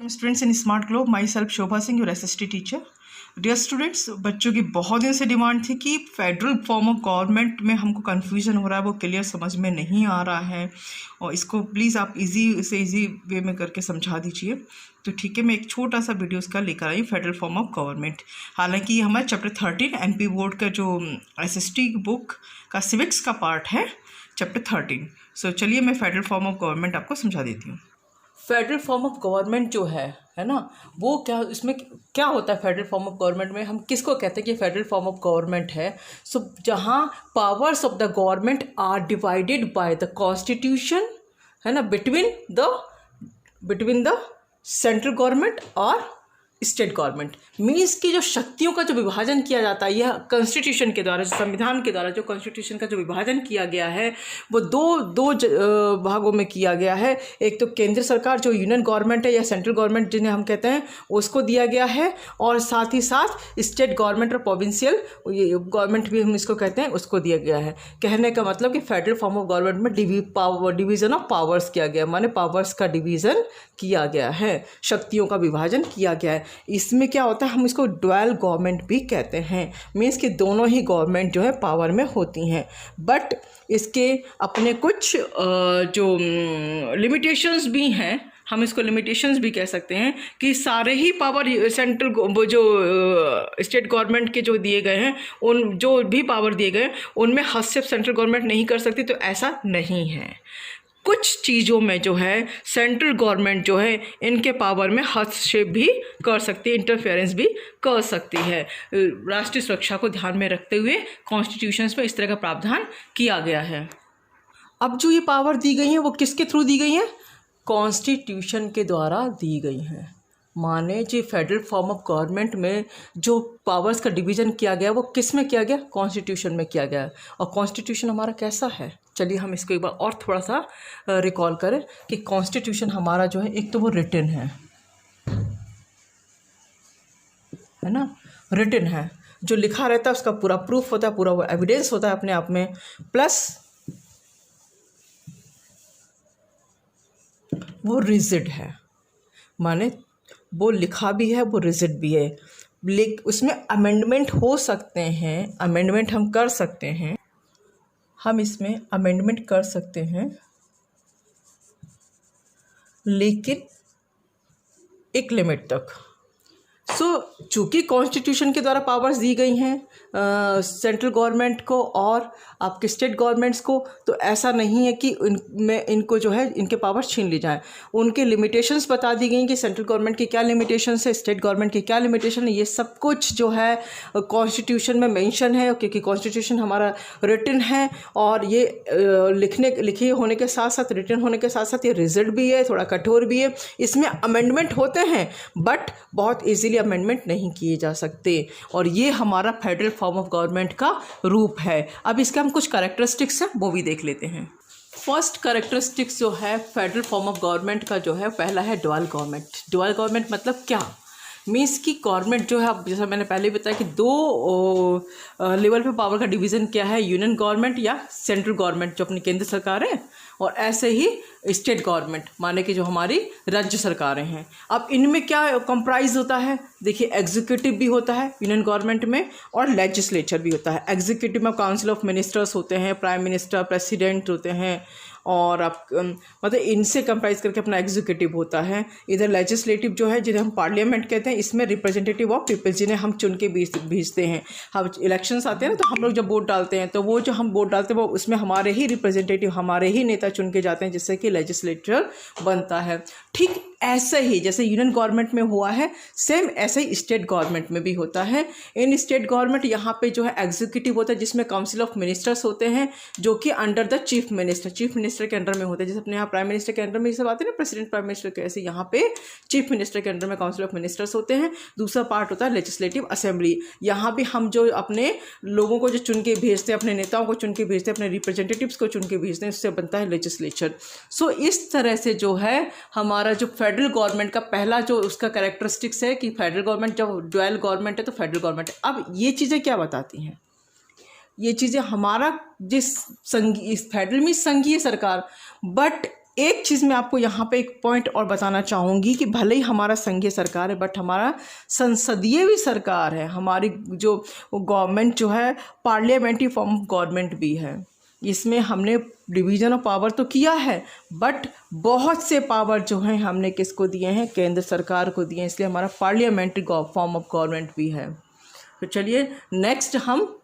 Students in Smart Globe, myself Shobha Singh, your SST teacher. Dear students, बच्चों की बहुत दिन से डिमांड थी कि फेडरल फॉर्म ऑफ गवर्नमेंट में हमको कन्फ्यूजन हो रहा है, वो क्लियर समझ में नहीं आ रहा है और इसको प्लीज़ आप इजी वे में करके समझा दीजिए। तो ठीक है, मैं एक छोटा सा वीडियो उसका लेकर आई, फेडरल फॉर्म ऑफ गवर्नमेंट। हालांकि ये हमारा चैप्टर 13 एमपी बोर्ड का जो एसएसटी बुक का सिविक्स का पार्ट है, चैप्टर 13। सो चलिए मैं फेडरल फॉर्म ऑफ गवर्नमेंट आपको समझा देती हूँ। फेडरल फॉर्म ऑफ गवर्नमेंट जो है ना, वो क्या, इसमें क्या होता है फेडरल फॉर्म ऑफ गवर्नमेंट में, हम किसको कहते हैं कि फेडरल फॉर्म ऑफ गवर्नमेंट है। सो जहाँ powers of the government are divided by the constitution, है ना, बिटवीन द सेंट्रल गवर्नमेंट और स्टेट गवर्नमेंट। मीन्स की जो शक्तियों का जो विभाजन किया जाता है, यह कॉन्स्टिट्यूशन के द्वारा, संविधान के द्वारा जो कॉन्स्टिट्यूशन का जो विभाजन किया गया है वो दो भागों में किया गया है। एक तो केंद्र सरकार जो यूनियन गवर्नमेंट है या सेंट्रल गवर्नमेंट जिन्हें हम कहते हैं, उसको दिया गया है, और साथ ही साथ स्टेट गवर्नमेंट और प्रोविंशियल गवर्नमेंट भी हम इसको कहते हैं, उसको दिया गया है। कहने का मतलब कि फेडरल फॉर्म ऑफ गवर्नमेंट में डिवीज़न ऑफ पावर्स किया गया, माने पावर्स का डिवीज़न किया गया है, शक्तियों का विभाजन किया गया है। इसमें क्या होता है, हम इसको डुअल गवर्नमेंट भी कहते हैं। मीन्स कि दोनों ही गवर्नमेंट जो है पावर में होती हैं, बट इसके अपने कुछ जो लिमिटेशंस भी हैं, हम इसको लिमिटेशंस भी कह सकते हैं कि सारे ही पावर सेंट्रल वो जो स्टेट गवर्नमेंट के जो दिए गए हैं, उन जो भी पावर दिए गए हैं उनमें हस्तक्षेप सेंट्रल गवर्नमेंट नहीं कर सकती, तो ऐसा नहीं है। कुछ चीज़ों में जो है सेंट्रल गवर्नमेंट जो है इनके पावर में हस्तक्षेप भी कर सकती है, इंटरफेरेंस भी कर सकती है। राष्ट्रीय सुरक्षा को ध्यान में रखते हुए कॉन्स्टिट्यूशंस में इस तरह का प्रावधान किया गया है। अब जो ये पावर दी गई है वो किसके थ्रू दी गई है? कॉन्स्टिट्यूशन के द्वारा दी गई हैं। माने जी फेडरल फॉर्म ऑफ गवर्नमेंट में जो पावर्स का डिवीज़न किया गया वो किस में किया गया? कॉन्स्टिट्यूशन में किया गया। और कॉन्स्टिट्यूशन हमारा कैसा है, चलिए हम इसको एक बार और थोड़ा सा रिकॉल करें कि कॉन्स्टिट्यूशन हमारा जो है, एक तो वो रिटन है ना, रिटन है, जो लिखा रहता है उसका पूरा प्रूफ होता है, पूरा वो एविडेंस होता है अपने आप में, प्लस वो रिजिड है, माने वो लिखा भी है, वो रिजिड भी है। उसमें अमेंडमेंट हो सकते हैं, अमेंडमेंट हम कर सकते हैं, हम इसमें अमेंडमेंट कर सकते हैं, लेकिन एक लिमिट तक। चूँकि कॉन्स्टिट्यूशन के द्वारा पावर्स दी गई हैं सेंट्रल गवर्नमेंट को और आपके स्टेट गवर्नमेंट्स को, तो ऐसा नहीं है कि इनको जो है इनके पावर्स छीन ली जाए। उनके लिमिटेशंस बता दी गई कि सेंट्रल गवर्नमेंट की क्या लिमिटेशंस है, स्टेट गवर्नमेंट की क्या लिमिटेशन है, ये सब कुछ जो है कॉन्स्टिट्यूशन में मेंशन है, क्योंकि कॉन्स्टिट्यूशन हमारा रिटन है, और ये लिखे होने के साथ साथ, रिटन होने के साथ साथ ये रिजिड भी है, थोड़ा कठोर भी है। इसमें अमेंडमेंट होते हैं बट बहुत ईजीली अमेंडमेंट नहीं किए जा सकते, और ये हमारा फेडरल फॉर्म ऑफ गवर्नमेंट का रूप है। अब इसके हम कुछ कैरेक्टरिस्टिक्स हैं वो भी देख लेते हैं। फर्स्ट कैरेक्टरिस्टिक्स जो है फेडरल फॉर्म ऑफ गवर्नमेंट का जो है, पहला है डुअल गवर्नमेंट। डुअल गवर्नमेंट मतलब क्या? मीन्स की गवर्नमेंट जो है, अब जैसा मैंने पहले बताया कि दो लेवल पे पावर का डिवीज़न क्या है, यूनियन गवर्नमेंट या सेंट्रल गवर्नमेंट जो अपनी केंद्र सरकार है, और ऐसे ही स्टेट गवर्नमेंट माने कि जो हमारी राज्य सरकारें हैं। अब इनमें क्या कंप्राइज होता है? देखिए, एग्जीक्यूटिव भी होता है यूनियन गवर्नमेंट में, और लेजिस्लेचर भी होता है। एग्जीक्यूटिव में काउंसिल ऑफ मिनिस्टर्स होते हैं, प्राइम मिनिस्टर, प्रेसिडेंट होते हैं, और आप मतलब इनसे कंप्राइज करके अपना एग्जीक्यूटिव होता है। इधर लेजिस्लेटिव जो है, जिन्हें हम पार्लियामेंट कहते हैं, इसमें रिप्रेजेंटेटिव ऑफ पीपल, जिन्हें हम चुन के भेजते हैं। हम इलेक्शंस आते हैं ना, तो हम लोग जब वोट डालते हैं, तो वो जो हम वोट डालते हैं वो उसमें हमारे ही रिप्रेजेंटेटिव, हमारे ही नेता चुन के जाते हैं, जिससे कि लेजिस्लेचर बनता है। ठीक ऐसे ही जैसे यूनियन गवर्नमेंट में हुआ है, सेम ऐसे ही स्टेट गवर्नमेंट में भी होता है। इन स्टेट गवर्नमेंट यहाँ पे जो है एग्जीक्यूटिव होता है, जिसमें काउंसिल ऑफ मिनिस्टर्स होते हैं, जो कि अंडर द चीफ मिनिस्टर के अंडर में होते हैं। जैसे अपने यहाँ प्राइम मिनिस्टर के अंडर में ये सब आते हैं ना, प्रेसिडेंट, प्राइम मिनिस्टर के, ऐसे यहाँ पे चीफ मिनिस्टर के अंडर में काउंसिल ऑफ मिनिस्टर्स होते हैं। दूसरा पार्ट होता है लेजिस्लेटिव असेंबली। यहाँ भी हम जो अपने लोगों को जो चुन के भेजते हैं, अपने नेताओं को चुन के भेजते हैं, अपने रिप्रेजेंटेटिव्स को चुन के भेजते हैं, उससे बनता है लेजिस्लेचर। सो इस तरह से जो है हमारा जो फेडरल गवर्नमेंट का पहला जो उसका कैरेक्टरिस्टिक्स है कि फेडरल गवर्नमेंट जब डुअल गवर्नमेंट है तो फेडरल गवर्नमेंट है। अब ये चीज़ें क्या बताती हैं? ये चीज़ें हमारा जिस फेडरल में संघीय सरकार, बट एक चीज़ मैं आपको यहाँ पे एक पॉइंट और बताना चाहूँगी कि भले ही हमारा संघीय सरकार है बट हमारा संसदीय भी सरकार है, हमारी जो गवर्नमेंट जो है पार्लियामेंट्री फॉर्म ऑफ गवर्नमेंट भी है। इसमें हमने डिवीज़न ऑफ पावर तो किया है बट बहुत से पावर जो हैं हमने किसको दिए हैं, केंद्र सरकार को दिए हैं, इसलिए हमारा पार्लियामेंट्री फॉर्म ऑफ गवर्नमेंट भी है। तो चलिए नेक्स्ट हम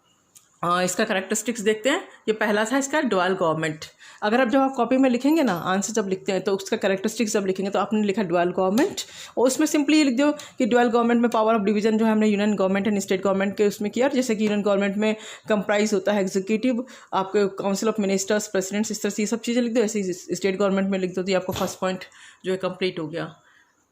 इसका कैरेक्टरिस्टिक्स देखते हैं। ये पहला था इसका ड्यूअल गवर्नमेंट। अगर आप जब आप कॉपी में लिखेंगे ना, आंसर जब लिखते हैं तो उसका कैरेक्टरिस्टिक्स जब लिखेंगे तो आपने लिखा ड्यूअल गवर्नमेंट, और उसमें सिंपली ये लिख दो कि ड्यूअल गवर्नमेंट में पावर ऑफ डिवीजन जो है हमने union government and state government के उसमें किया। जैसे कि यूनियन गवर्नमेंट में कंप्राइज होता है एग्जीक्यूटिव, आपके काउंसिल ऑफ मिनिस्टर्स, प्रेसिडेंट्स, इस तरह से ये सब चीज़ें लिख दो। ऐसे ही स्टेट गवर्नमेंट में लिख दो तो ये आपको फर्स्ट पॉइंट जो है कंप्लीट हो गया।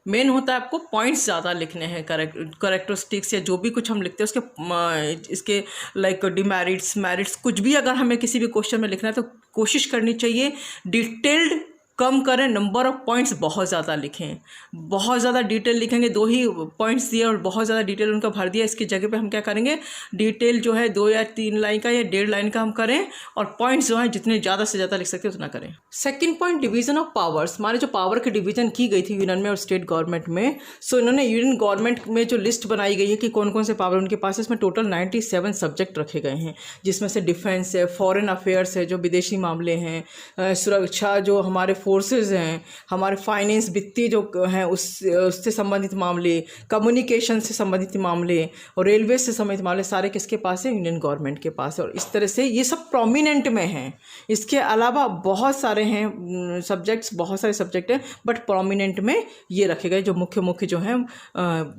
मेन होता है आपको पॉइंट्स ज़्यादा लिखने हैं, करेक्टरिस्टिक्स या जो भी कुछ हम लिखते हैं उसके इसके लाइक डिमेरिट्स, मेरिट्स, कुछ भी अगर हमें किसी भी क्वेश्चन में लिखना है तो कोशिश करनी चाहिए डिटेल्ड कम करें, नंबर ऑफ पॉइंट्स बहुत ज़्यादा लिखें। बहुत ज़्यादा डिटेल लिखेंगे, 2 ही पॉइंट्स दिए और बहुत ज़्यादा डिटेल उनका भर दिया, इसकी जगह पे हम क्या करेंगे, डिटेल जो है 2 या 3 लाइन का या 1.5 लाइन का हम करें और पॉइंट्स जो है जितने ज़्यादा से ज़्यादा लिख सकते हैं उतना करें। Second point, division of powers. हमारे जो पावर की डिवीज़न की गई थी यूनियन में और स्टेट गवर्नमेंट में, सो इन्होंने यूनियन गवर्नमेंट में जो लिस्ट बनाई गई है कि कौन कौन से पावर उनके पास है, इसमें टोटल 97 सब्जेक्ट रखे गए हैं, जिसमें से डिफेंस है, फॉरेन अफेयर्स है जो विदेशी मामले हैं, सुरक्षा जो हमारे फोर्सेज हैं, हमारे फाइनेंस वित्तीय जो हैं उससे संबंधित मामले, कम्युनिकेशन से संबंधित मामले और रेलवे से संबंधित मामले, सारे किसके पास है, यूनियन गवर्नमेंट के पास है। और इस तरह से ये सब प्रोमिनेंट में हैं। इसके अलावा बहुत सारे हैं सब्जेक्ट्स, बहुत सारे सब्जेक्ट हैं बट प्रोमिनेंट में ये रखे गए जो मुख्य मुख्य जो हैं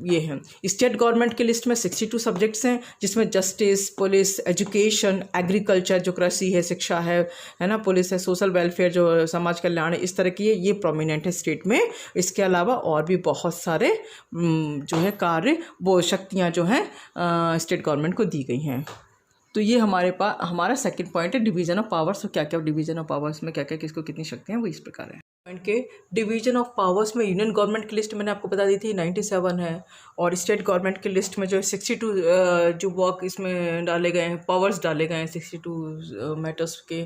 ये हैं। स्टेट गवर्नमेंट की लिस्ट में 62 सब्जेक्ट्स हैं, जिसमें जस्टिस, पुलिस, एजुकेशन, एग्रीकल्चर जो कृषि है, शिक्षा है ना, पुलिस है, सोशल वेलफेयर जो समाज कल्याण है, इस तरह की ये प्रोमिनेंट है स्टेट में। इसके अलावा और भी बहुत सारे जो है कार्य, वो शक्तियाँ जो हैं स्टेट गवर्नमेंट को दी गई हैं। तो ये हमारा सेकंड पॉइंट है डिवीज़न ऑफ पावर्स। तो क्या क्या डिवीज़न ऑफ पावर्स में क्या क्या किसको कितनी शक्तियाँ, वो इस प्रकार है। पॉइंट के डिवीज़न ऑफ पावर्स में यूनियन गवर्नमेंट की लिस्ट मैंने आपको बता दी थी 97 है, और स्टेट गवर्नमेंट की लिस्ट में जो 62 जो वर्क इसमें डाले गए हैं, पावर्स डाले गए हैं 62 मैटर्स के।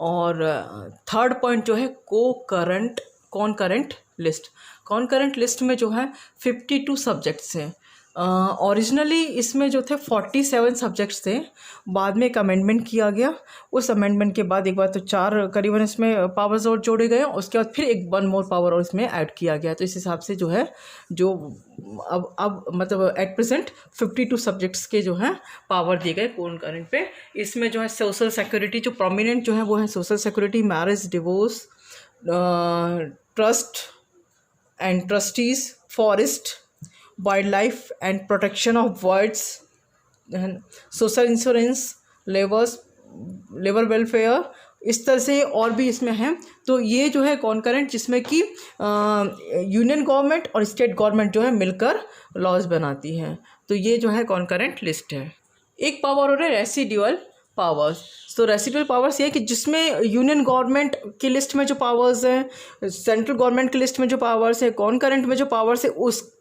और थर्ड पॉइंट जो है कॉनकरेंट लिस्ट में जो है 52 सब्जेक्ट्स हैं। ओरिजिनली इसमें जो थे 47 सब्जेक्ट्स थे, बाद में एक अमेंडमेंट किया गया। उस अमेंडमेंट के बाद एक बार तो 4 करीबन इसमें पावर्स और जोड़े गए, उसके बाद फिर एक 1 मोर पावर और इसमें ऐड किया गया। तो इस हिसाब से जो है जो अब मतलब एट प्रेजेंट 52 सब्जेक्ट्स के जो हैं पावर दिए गए कॉनकरेंट पे। इसमें जो है सोशल सिक्योरिटी जो प्रोमिनेंट जो है वो है social security, marriage, divorce, trust and trustees, forest, wild life and protection of birds, social insurance, labour welfare, इस तरह से और भी इसमें हैं। तो ये जो है कॉनकरेंट, जिसमें कि यूनियन गवर्नमेंट और स्टेट गवर्नमेंट जो है मिलकर लॉज बनाती हैं। तो ये जो है कॉनकरेंट लिस्ट है। एक पावर और है रेसिडुअल पावर्स। तो रेसिडुअल पावर्स ये है कि जिसमें यूनियन गवर्नमेंट की लिस्ट में जो पावर्स हैं, सेंट्रल गवर्नमेंट की लिस्ट में जो पावर्स है, कॉनकरेंट में जो पावर्स है, उसके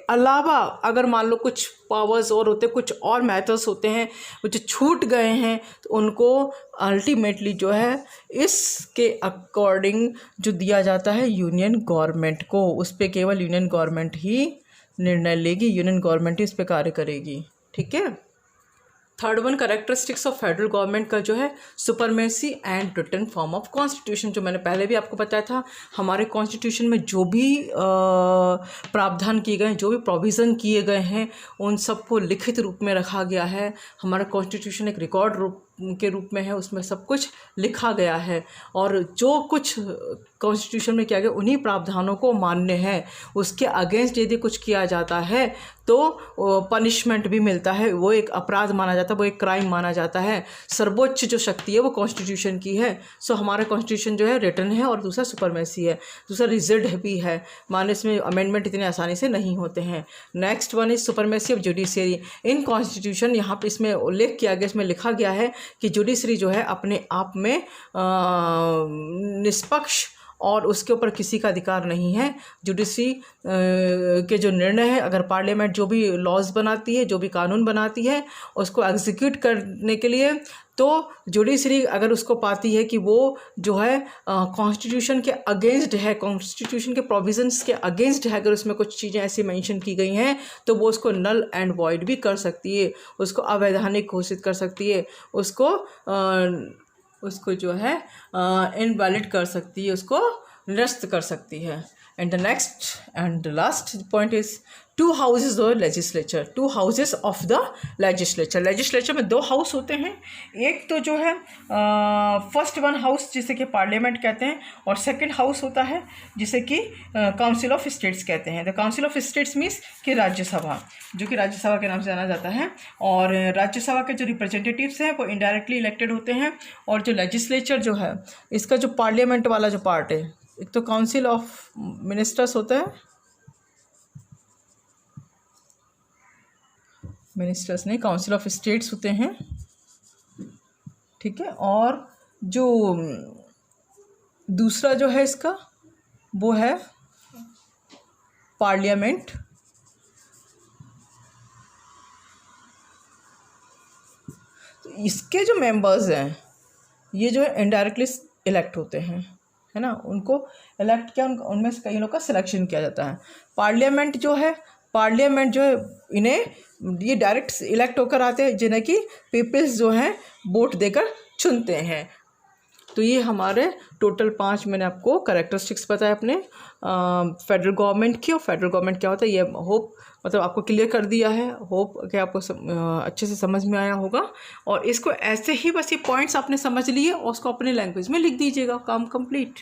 अलावा अगर मान लो कुछ पावर्स और होते, कुछ और मैटर्स होते हैं वो जो छूट गए हैं, तो उनको अल्टीमेटली जो है इसके अकॉर्डिंग जो दिया जाता है यूनियन गवर्नमेंट को। उस पर केवल यूनियन गवर्नमेंट ही निर्णय लेगी, यूनियन गवर्नमेंट ही इस पर कार्य करेगी। ठीक है। Third one, characteristics of federal government का जो है supremacy and written form of constitution. जो मैंने पहले भी आपको बताया था, हमारे कॉन्स्टिट्यूशन में जो भी प्रावधान किए गए हैं, जो भी प्रोविज़न किए गए हैं, उन सबको लिखित रूप में रखा गया है। हमारा कॉन्स्टिट्यूशन एक रिकॉर्ड रूप के रूप में है, उसमें सब कुछ लिखा गया है और जो कुछ कॉन्स्टिट्यूशन में किया गया उन्हीं प्रावधानों को मान्य है। उसके अगेंस्ट यदि कुछ किया जाता है तो पनिशमेंट भी मिलता है, वो एक अपराध माना जाता है, वो एक क्राइम माना जाता है। सर्वोच्च जो शक्ति है वो कॉन्स्टिट्यूशन की है। सो हमारा कॉन्स्टिट्यूशन जो है रिटन है और दूसरा सुपरमेसी है, दूसरा रिजिड भी है, माने इसमें अमेंडमेंट इतने आसानी से नहीं होते हैं। Next one is supremacy of judiciary in constitution. यहाँ पे इसमें उल्लेख किया गया, इसमें लिखा गया है कि जुडिशरी जो है अपने आप में निष्पक्ष और उसके ऊपर किसी का अधिकार नहीं है। जुडिशरी के जो निर्णय है, अगर पार्लियामेंट जो भी लॉज बनाती है, जो भी कानून बनाती है, उसको एग्जीक्यूट करने के लिए तो जुडिशरी अगर उसको पाती है कि वो जो है कॉन्स्टिट्यूशन के अगेंस्ट है, कॉन्स्टिट्यूशन के प्रोविजंस के अगेंस्ट है, अगर उसमें कुछ चीज़ें ऐसी मेंशन की गई हैं तो वो उसको नल एंड वॉइड भी कर सकती है, उसको अवैधानिक घोषित कर सकती है, उसको जो है इनवैलिड कर सकती है, उसको निरस्त कर सकती है। And the next and the last point is two houses और legislature. Two houses of the legislature. Legislature में दो हाउस होते हैं, एक तो जो है फर्स्ट वन हाउस जिसे कि पार्लियामेंट कहते हैं, और सेकंड हाउस होता है जिसे कि काउंसिल ऑफ स्टेट्स कहते हैं। The council of states means कि राज्यसभा, जो कि राज्यसभा के नाम से जाना जाता है। और राज्यसभा के जो रिप्रेजेंटेटिव्स हैं वो इनडायरेक्टली इलेक्टेड होते हैं, और जो लेजिस्लेचर जो है, इसका जो पार्लियामेंट वाला जो पार्ट है, एक तो काउंसिल ऑफ मिनिस्टर्स होता है, मिनिस्टर्स नहीं, काउंसिल ऑफ स्टेट्स होते हैं, ठीक है। और जो दूसरा जो है इसका वो है पार्लियामेंट। तो इसके जो मेंबर्स हैं ये जो है इनडायरेक्टली इलेक्ट होते हैं, है ना, उनको इलेक्ट किया, उनमें से कई लोग का सिलेक्शन किया जाता है। पार्लियामेंट जो है इन्हें ये डायरेक्ट इलेक्ट होकर आते हैं, जिन्हें कि पीपल्स जो हैं वोट देकर चुनते हैं। तो ये हमारे टोटल 5 मैंने आपको कैरेक्टरिस्टिक्स बताए अपने फेडरल गवर्नमेंट की, और फेडरल गवर्नमेंट क्या होता है ये मतलब आपको क्लियर कर दिया है। होप कि आपको अच्छे से समझ में आया होगा, और इसको ऐसे ही बस ये पॉइंट्स आपने समझ लिए और उसको अपने लैंग्वेज में लिख दीजिएगा, काम कंप्लीट।